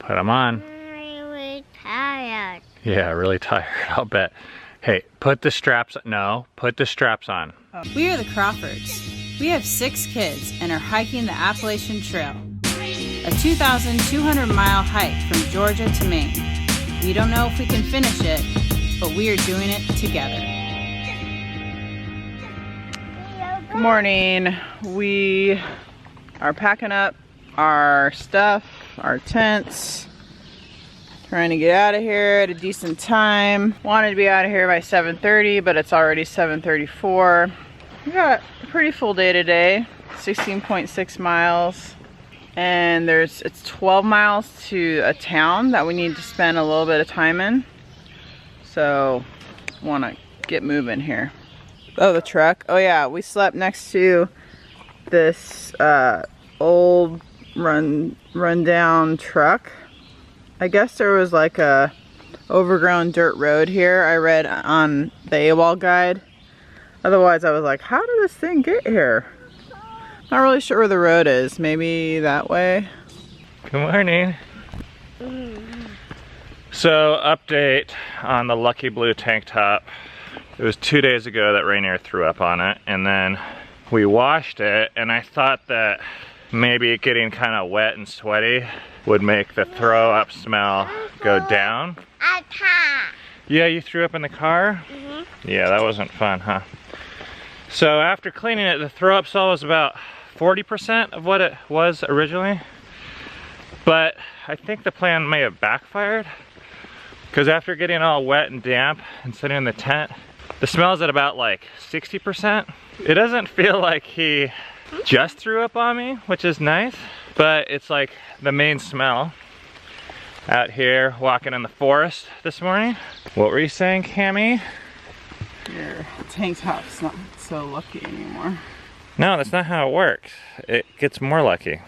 Put them on. I'm really tired. Yeah, really tired, I'll bet. Hey, put the straps, no, put the straps on. We are the Crawfords. We have 6 kids and are hiking the Appalachian Trail, a 2,200-mile hike from Georgia to Maine. We don't know if we can finish it, but we are doing it together. Good morning. We are packing up our stuff, our tents, trying to get out of here at a decent time. Wanted to be out of here by 7:30, but it's already 7:34. We got a pretty full day today, 16.6 miles. And it's 12 miles to a town that we need to spend a little bit of time in. So, want to get moving here. Oh, the truck. Oh yeah, we slept next to this old rundown truck. I guess there was like a overgrown dirt road here. I read on the AWOL guide. Otherwise, I was like, how did this thing get here? Not really sure where the road is. Maybe that way. Good morning. So, update on the Lucky Blue tank top. It was 2 days ago that Rainier threw up on it, and then we washed it, and I thought that maybe it getting kind of wet and sweaty would make the throw up smell go down. Yeah, you threw up in the car? Yeah, that wasn't fun, huh? So after cleaning it, the throw up smell was about 40% of what it was originally. But I think the plan may have backfired, because after getting all wet and damp and sitting in the tent, the smell's at about like 60%. It doesn't feel like he just threw up on me, which is nice, but it's like the main smell. Out here walking in the forest this morning. What were you saying, Cammy? Your tank top's not so lucky anymore. No, that's not how it works. It gets more lucky.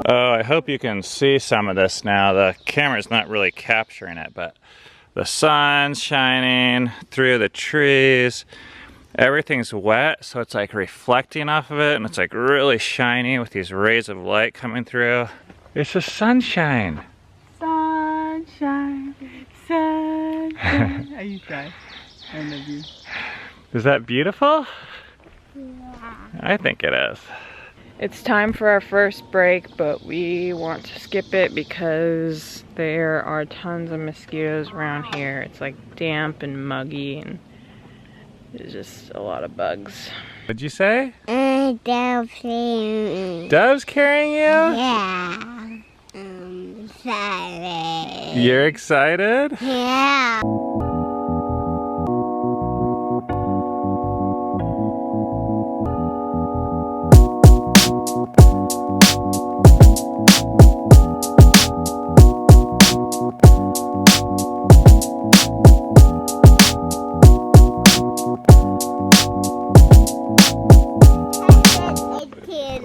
Oh, I hope you can see some of this now. The camera's not really capturing it, but the sun's shining through the trees. Everything's wet, so it's like reflecting off of it, and it's like really shiny with these rays of light coming through. It's the sunshine. Sunshine, sunshine. Are you shy? I love you. Is that beautiful? Yeah. I think it is. It's time for our first break, but we want to skip it because there are tons of mosquitoes around here. It's like damp and muggy, and there's just a lot of bugs. What'd you say? Dove's carrying me. Dove's carrying you? Yeah. I'm excited. You're excited? Yeah.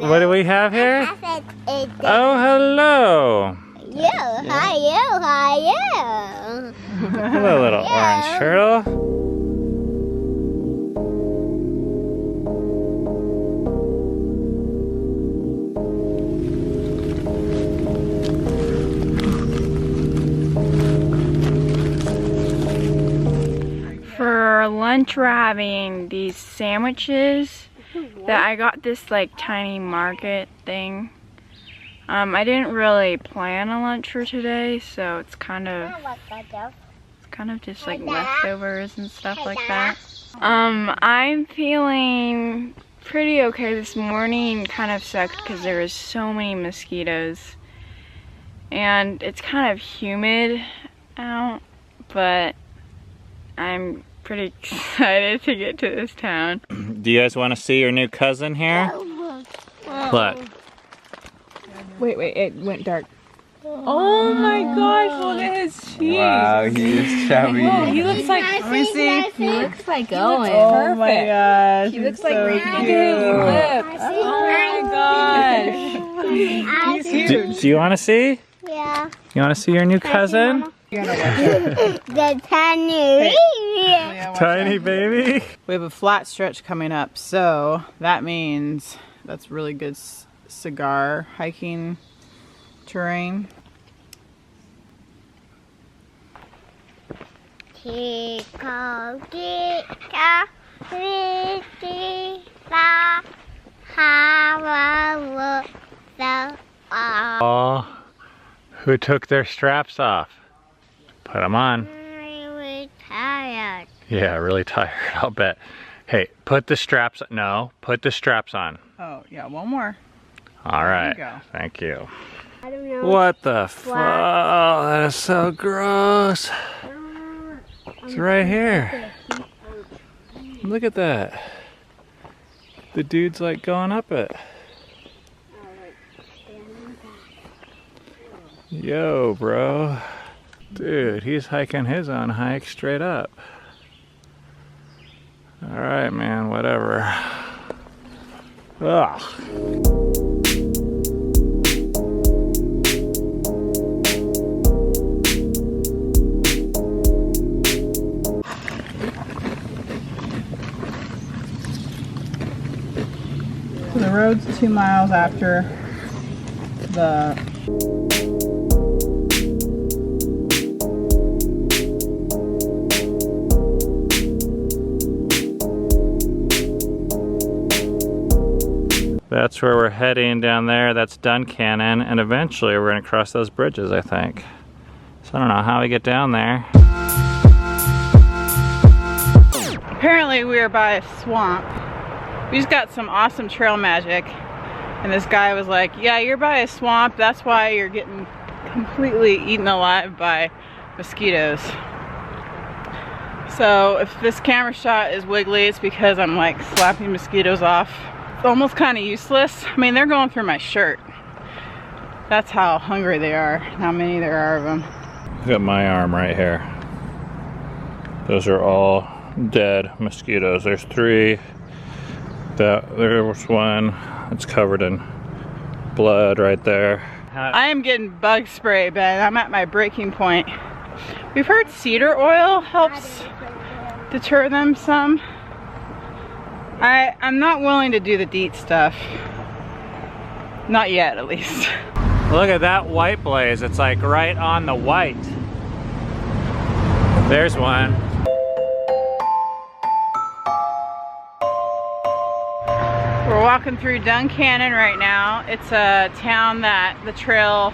What do we have here? Oh, hello. Hi, you. Hello, little orange turtle. For lunch, we're having these sandwiches that I got this like tiny market thing. I didn't really plan a lunch for today, so it's kind of just like leftovers and stuff like that. I'm feeling pretty okay this morning. Kind of sucked because there was so many mosquitoes, and it's kind of humid out, but I'm pretty excited to get to this town. Do you guys want to see your new cousin here? Look. Wait, it went dark. Oh my gosh, look at his cheeks. Wow, he is chubby. Whoa, he looks like, Let me see. he looks like Owen. Oh my gosh. He looks he's like so look at his lips. Oh my gosh. He's huge. Do you want to see? Yeah. You want to see your new cousin? The tiny Tiny baby. We have a flat stretch coming up, so that means that's really good cigar hiking terrain. Oh, who took their straps off? Put them on. Really tired. Yeah, really tired, I'll bet. Hey, put the straps, no, put the straps on. Oh, yeah, one more. All right, There you go. thank you. I don't know. What the fuck? Oh, that is so gross. It's right here. Look at that. The dude's like going up it. Yo, bro. Dude, he's hiking his own hike straight up. All right, man, whatever. Ugh. So the road's 2 miles after the That's where we're heading down there. That's Duncannon, and eventually we're gonna cross those bridges, I think. So I don't know how we get down there. Apparently we are by a swamp. We just got some awesome trail magic, and this guy was like, yeah, you're by a swamp, that's why you're getting completely eaten alive by mosquitoes. So if this camera shot is wiggly, it's because I'm like slapping mosquitoes off. It's almost kind of useless. I mean, they're going through my shirt. That's how hungry they are, how many there are of them. Look at my arm right here. Those are all dead mosquitoes. There's 3. There was one. It's covered in blood right there. I am getting bug spray, Ben. I'm at my breaking point. We've heard cedar oil helps deter them some. I'm not willing to do the DEET stuff. Not yet, at least. Look at that white blaze. It's like right on the white. There's one. We're walking through Duncannon right now. It's a town that the trail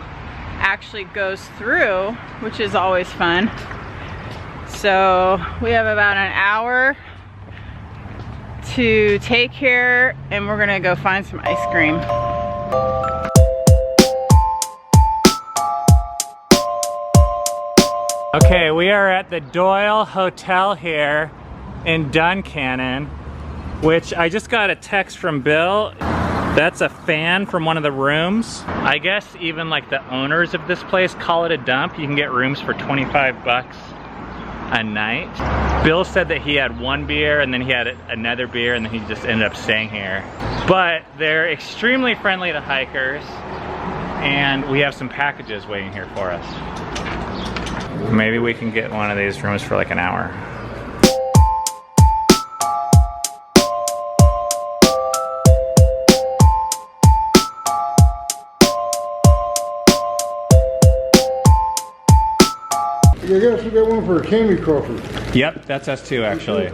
actually goes through, which is always fun. So we have about an hour to take here, and we're gonna go find some ice cream. Okay, we are at the Doyle Hotel here in Duncannon, which I just got a text from Bill. That's a fan from one of the rooms. I guess even like the owners of this place call it a dump. You can get rooms for 25 bucks a night. Bill said that he had 1 beer and then he had another beer and then he just ended up staying here. But they're extremely friendly to hikers, and we have some packages waiting here for us. Maybe we can get one of these rooms for like an hour. I guess we got one for Cammy Crawford. Yep, that's us too, actually.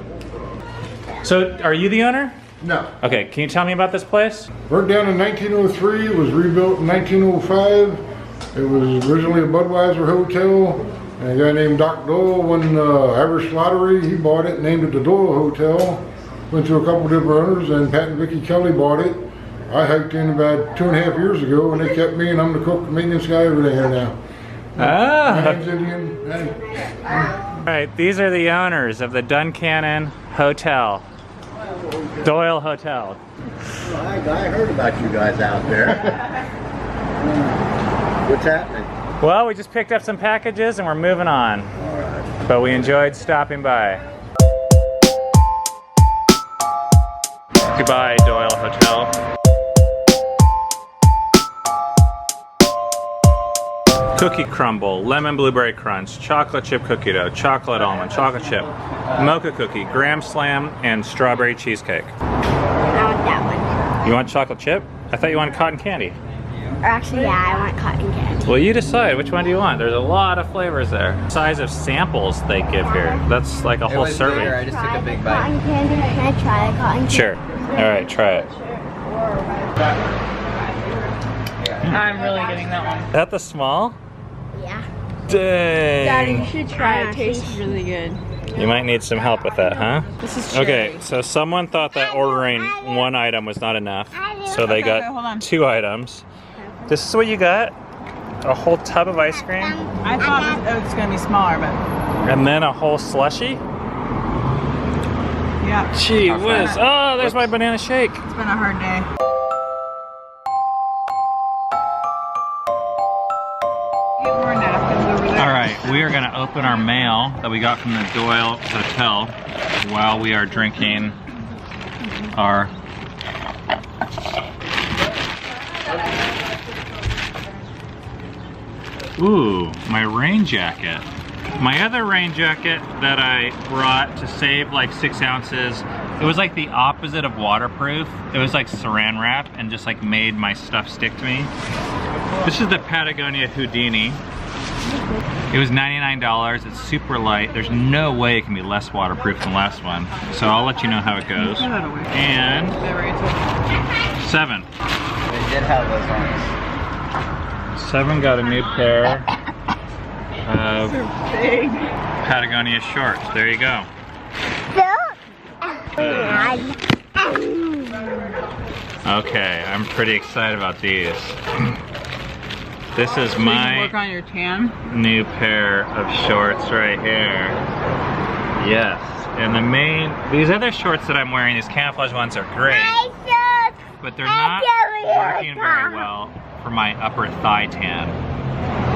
So, are you the owner? No. Okay, can you tell me about this place? Burnt down in 1903, it was rebuilt in 1905. It was originally a Budweiser hotel. And a guy named Doc Doyle won the Irish lottery. He bought it, named it the Doyle Hotel. Went to a couple different owners, and Pat and Vicki Kelly bought it. I hiked in about 2.5 years ago, and they kept me, and I'm the cook, maintenance guy over there now. Ah. My name's Indian. Alright, these are the owners of the Duncannon Hotel. Doyle Hotel. Well, I heard about you guys out there. What's happening? Well, we just picked up some packages and we're moving on. All right. But we enjoyed stopping by. Goodbye, Doyle Hotel. Cookie crumble, lemon blueberry crunch, chocolate chip cookie dough, chocolate almond, chocolate chip, mocha cookie, graham slam, and strawberry cheesecake. I want that one. You want chocolate chip? I thought you wanted cotton candy. Or actually, yeah, I want cotton candy. Well, you decide which one do you want. There's a lot of flavors there. Size of samples they give here. That's like a whole serving. I just took a big Cotton bite. candy. Can I try the cotton candy? Sure. All right, try it. I'm really getting that one. Is that the small? Yeah. Dang. Daddy, you should try it. It tastes really good. You might need some help with that, huh? This is cherry. Okay, so someone thought that ordering one item was not enough, so they Okay, hold got on. 2 items. This is what you got? A whole tub of ice cream, I thought it was gonna be smaller, but and then a whole slushie? yeah. Gee whiz. Oh, there's my banana shake. It's been a hard day. Get more napkins over there. All right, we are gonna open our mail that we got from the Doyle Hotel while we are drinking our ooh, my rain jacket. My other rain jacket that I brought to save like 6 ounces, it was like the opposite of waterproof. It was like saran wrap and just like made my stuff stick to me. This is the Patagonia Houdini. It was $99, it's super light. There's no way it can be less waterproof than the last one. So I'll let you know how it goes. And 7. They did have those ones. 7 got a new pair of Patagonia shorts. There you go. Okay, I'm pretty excited about these. This is So you can my work on your tan. new pair of shorts right here. Yes, and the main, these other shorts that I'm wearing, these camouflage ones are great, but they're not working very well for my upper thigh tan.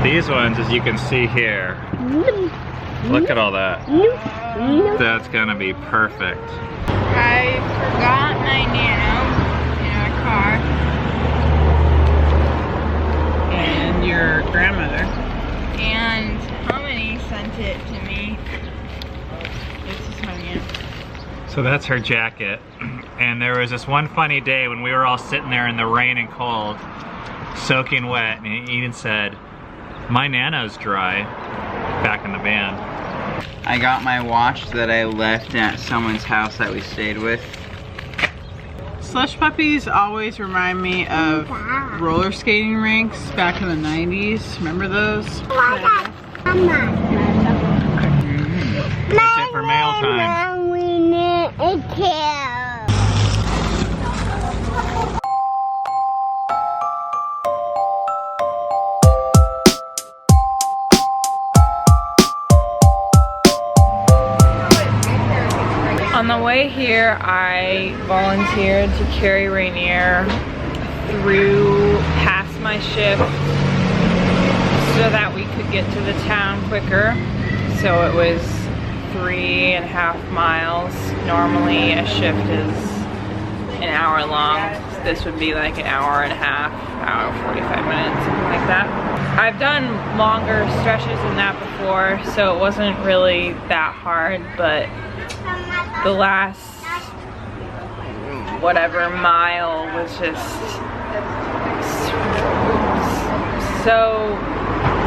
These ones, as you can see here, look at all that. That's gonna be perfect. I forgot my Nano in our car. And your grandmother. And Hominy sent it to me. This is my Nano. So that's her jacket. And there was this one funny day when we were all sitting there in the rain and cold, soaking wet, and Eden said, "My Nano's dry," back in the van. I got my watch that I left at someone's house that we stayed with. Slush puppies always remind me of roller skating rinks back in the 90s. Remember those? That's it for mail time. On the way here, I volunteered to carry Rainier through past my shift so that we could get to the town quicker. So it was 3.5 miles. Normally a shift is an hour long. This would be like an hour and a half, hour 45 minutes, something like that. I've done longer stretches than that before, so it wasn't really that hard, but the last whatever mile was just so,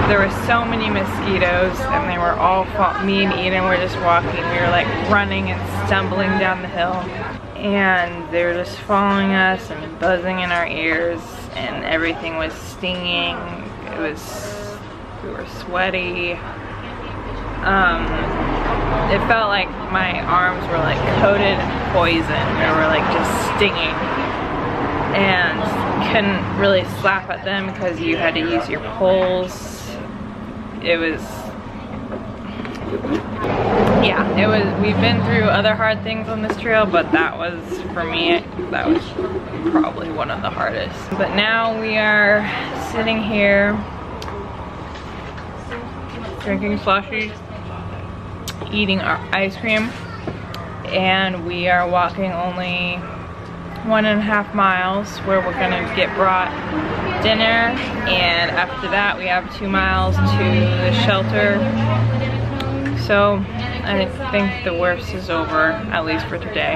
there were so many mosquitoes and they were all, me and Eden were just walking, we were like running and stumbling down the hill and they were just following us and buzzing in our ears and everything was stinging, we were sweaty. It felt like my arms were like coated in poison. They were like just stinging. And couldn't really slap at them because you had to use your poles. It was, yeah, it was, we've been through other hard things on this trail, but that was, for me, that was probably one of the hardest. But now we are sitting here drinking slushies, eating our ice cream, and we are walking only 1.5 miles where we're gonna get brought dinner, and after that we have 2 miles to the shelter. So I think the worst is over, at least for today.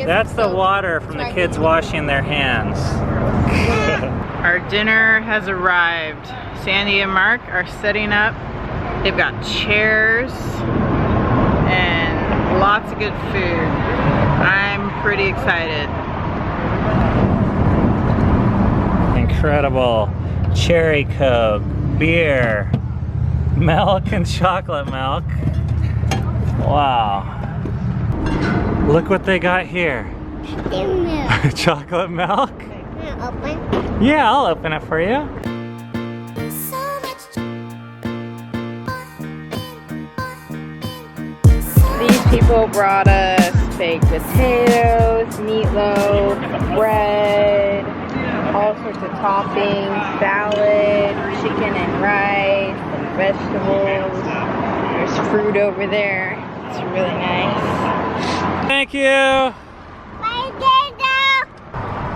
That's the water from the kids washing their hands. Our dinner has arrived. Sandy and Mark are setting up. They've got chairs and lots of good food. I'm pretty excited. Incredible. Cherry Coke, beer, milk and chocolate milk. Wow. Look what they got here. Chocolate milk? Open. Yeah, I'll open it for you. These people brought us baked potatoes, meatloaf, bread, all sorts of toppings, salad, chicken and rice, and vegetables. There's fruit over there. It's really nice. Thank you.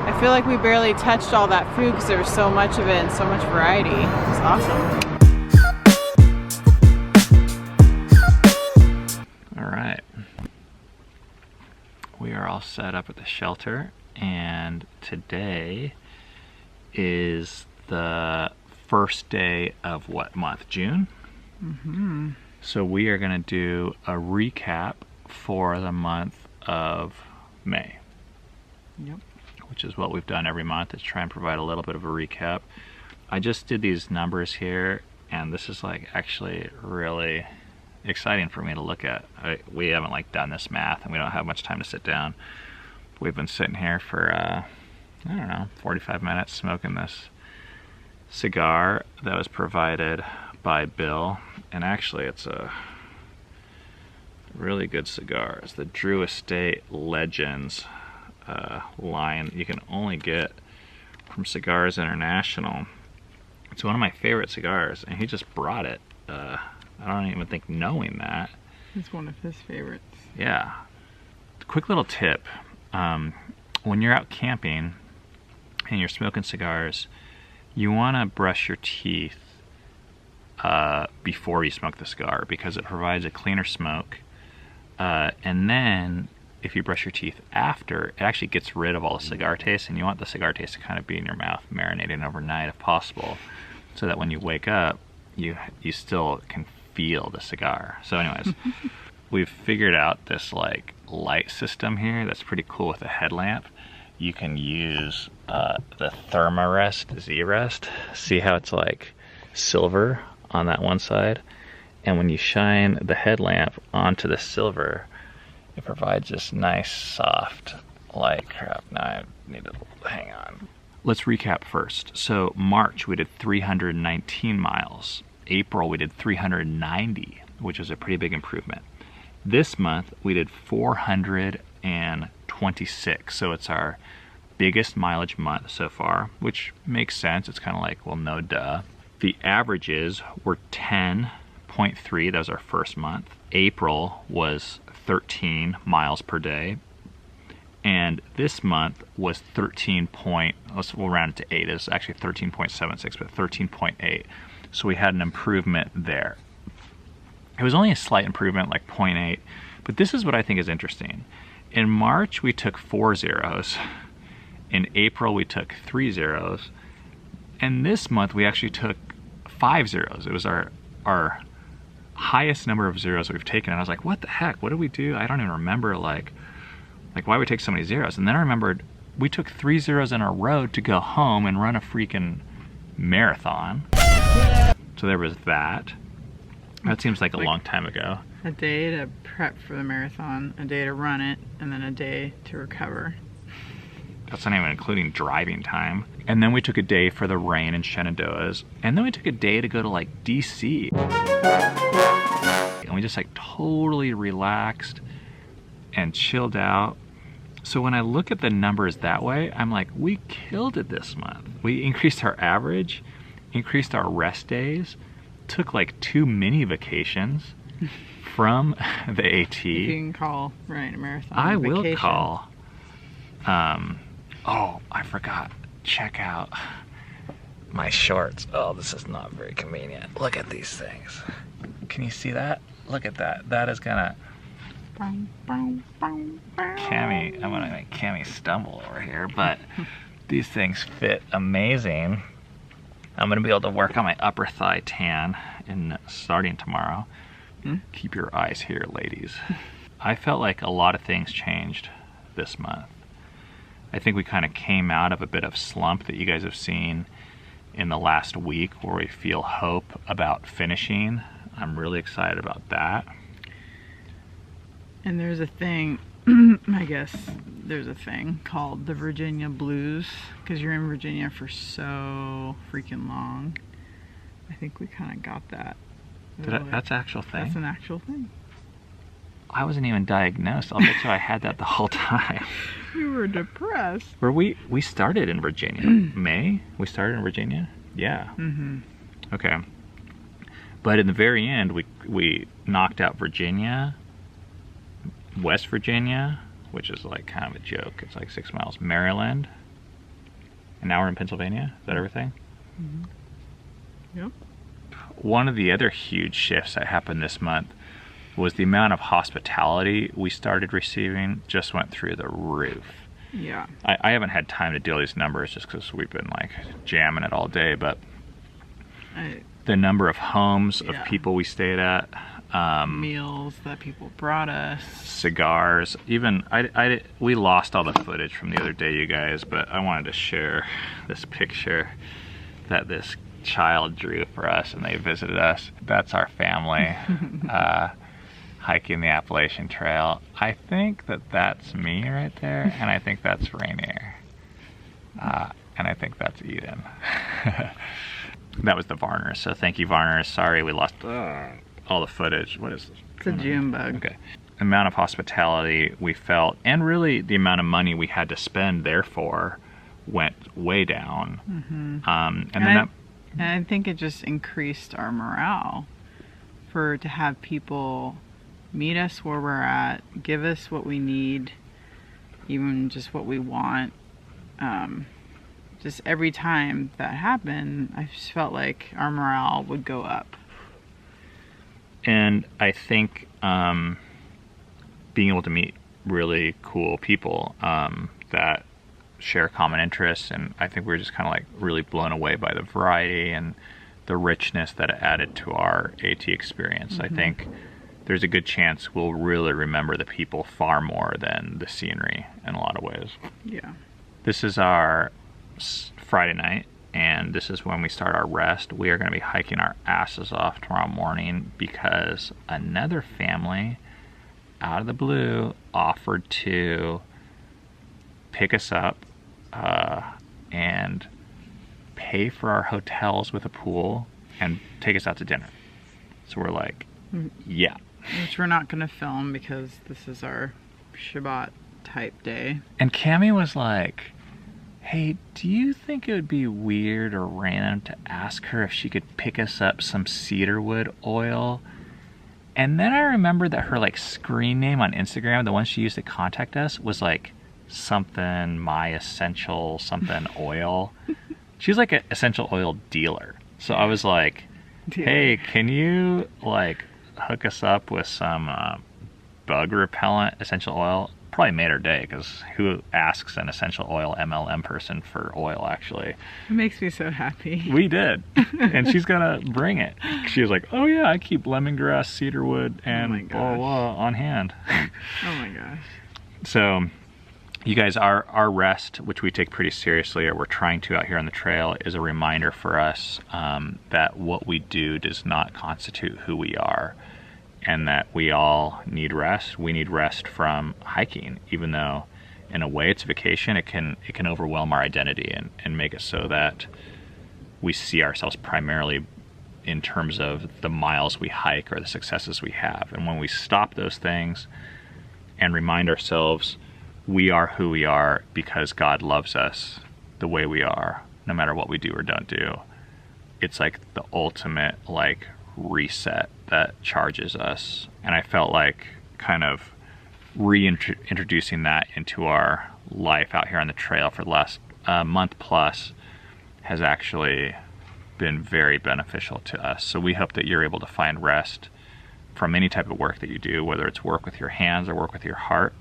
I feel like we barely touched all that food because there was so much of it and so much variety. It's awesome. All right. We are all set up at the shelter, and today is the first day of what month? June? Mm-hmm. So we are going to do a recap for the month of May. Yep. Which is what we've done every month, is try and provide a little bit of a recap. I just did these numbers here, and this is like actually really exciting for me to look at. We haven't like done this math, and we don't have much time to sit down. We've been sitting here for I don't know, 45 minutes smoking this cigar that was provided by Bill, and actually it's a really good cigar. It's the Drew Estate Legends line you can only get from Cigars International. It's one of my favorite cigars, and he just brought it. I don't even think knowing that. It's one of his favorites. Yeah. Quick little tip. When you're out camping and you're smoking cigars, you want to brush your teeth before you smoke the cigar, because it provides a cleaner smoke. And then if you brush your teeth after, it actually gets rid of all the cigar taste, and you want the cigar taste to kind of be in your mouth, marinating overnight if possible, so that when you wake up, you still can feel the cigar. So anyways, we've figured out this like light system here that's pretty cool with a headlamp. You can use the Thermarest Z-Rest. See how it's like silver on that one side? And when you shine the headlamp onto the silver, it provides this nice soft light. Crap, now I need to hang on. Let's recap first. So March we did 319 miles. April we did 390, which was a pretty big improvement. This month we did 426, so it's our biggest mileage month so far, which makes sense. It's kind of like, well, no duh. The averages were 10.3, that was our first month. April was 13 miles per day, and this month was 13 point, we'll round it to 8, it's actually 13.76, but 13.8. So we had an improvement there. It was only a slight improvement, like 0.8, but this is what I think is interesting. In March we took 4 zeros, in April we took 3 zeros, and this month we actually took 5 zeros. It was our highest number of zeros we've taken, and I was like, what the heck, what did we do? I don't even remember like why we take so many zeros. And then I remembered we took 3 zeros in a row to go home and run a freaking marathon. So there was that. That seems like a long time ago. A day to prep for the marathon, a day to run it, and then a day to recover. That's not even including driving time. And then we took a day for the rain in Shenandoah's, and then we took a day to go to like DC. And we just like totally relaxed and chilled out. So when I look at the numbers that way, I'm like, we killed it this month. We increased our average, increased our rest days, took like 2 mini vacations from the AT. You can call Ryan a marathon I vacation. will call. Oh, I forgot. Check out my shorts. Oh, this is not very convenient. Look at these things. Can you see that? Look at that. That is gonna Cammy, I'm gonna make Cammy stumble over here, but these things fit amazing. I'm gonna be able to work on my upper thigh tan starting tomorrow. Keep your eyes here, ladies. I felt like a lot of things changed this month. I think we kind of came out of a bit of slump that you guys have seen in the last week where we feel hope about finishing. I'm really excited about that. And there's a thing, I guess there's a thing called the Virginia Blues, because you're in Virginia for so freaking long. I think we kind of got that. That's an actual thing? That's an actual thing. I wasn't even diagnosed. I'll bet you I had that the whole time. You were depressed. We started in Virginia. May? We started in Virginia? Yeah. Okay. But in the very end, we knocked out Virginia, West Virginia, which is like kind of a joke. It's like 6 miles. Maryland. And now we're in Pennsylvania. Is that everything? Yep. One of the other huge shifts that happened this month was the amount of hospitality we started receiving just went through the roof. Yeah. I haven't had time to deal these numbers just because we've been like jamming it all day, but the number of homes of people we stayed at, meals that people brought us, cigars, even we lost all the footage from the other day, you guys, but I wanted to share this picture that this child drew for us and they visited us. That's our family. Hiking the Appalachian Trail. I think that's me right there, and I think that's Rainier. And I think that's Eden. That was the Varners, so thank you, Varners. Sorry we lost all the footage. What is this? It's a June bug. Okay. The amount of hospitality we felt, and really the amount of money we had to spend, therefore, went way down. And I think it just increased our morale to have people meet us where we're at, give us what we need, even just what we want. Just every time that happened, I just felt like our morale would go up. And I think being able to meet really cool people that share common interests, and I think we were just kind of like really blown away by the variety and the richness that it added to our AT experience. I think there's a good chance we'll really remember the people far more than the scenery in a lot of ways. Yeah. This is our Friday night, and this is when we start our rest. We are going to be hiking our asses off tomorrow morning because another family out of the blue offered to pick us up and pay for our hotels with a pool and take us out to dinner. So we're like, yeah. Which we're not going to film because this is our Shabbat type day. And Cammy was like, hey, do you think it would be weird or random to ask her if she could pick us up some cedarwood oil? And then I remembered that her like screen name on Instagram, the one she used to contact us, was like something my essential something oil. She's like an essential oil dealer. So I was like, hey, can you like hook us up with some bug repellent essential oil? Probably made her day, because who asks an essential oil MLM person for oil, actually? It makes me so happy. We did. And she's gonna bring it. She was like, oh yeah, I keep lemongrass, cedarwood, and blah, blah on hand. Oh my gosh. So you guys, our rest, which we take pretty seriously, or we're trying to out here on the trail, is a reminder for us that what we do does not constitute who we are, and that we all need rest. We need rest from hiking, even though in a way it's a vacation. It can overwhelm our identity and make it so that we see ourselves primarily in terms of the miles we hike or the successes we have. And when we stop those things and remind ourselves we are who we are because God loves us the way we are, no matter what we do or don't do, it's like the ultimate like reset that charges us. And I felt like kind of reintroducing that into our life out here on the trail for the last month plus has actually been very beneficial to us. So we hope that you're able to find rest from any type of work that you do, whether it's work with your hands or work with your heart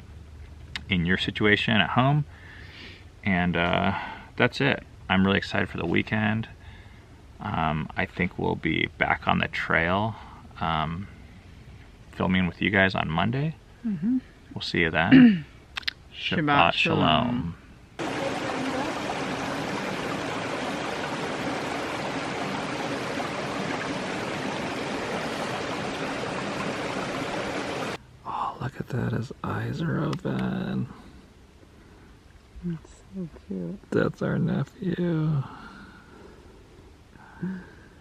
in your situation at home. And that's it. I'm really excited for the weekend. I think we'll be back on the trail filming with you guys on Monday. We'll see you then. Shabbat shalom. Oh, look at that, his eyes are open. That's so cute. That's our nephew.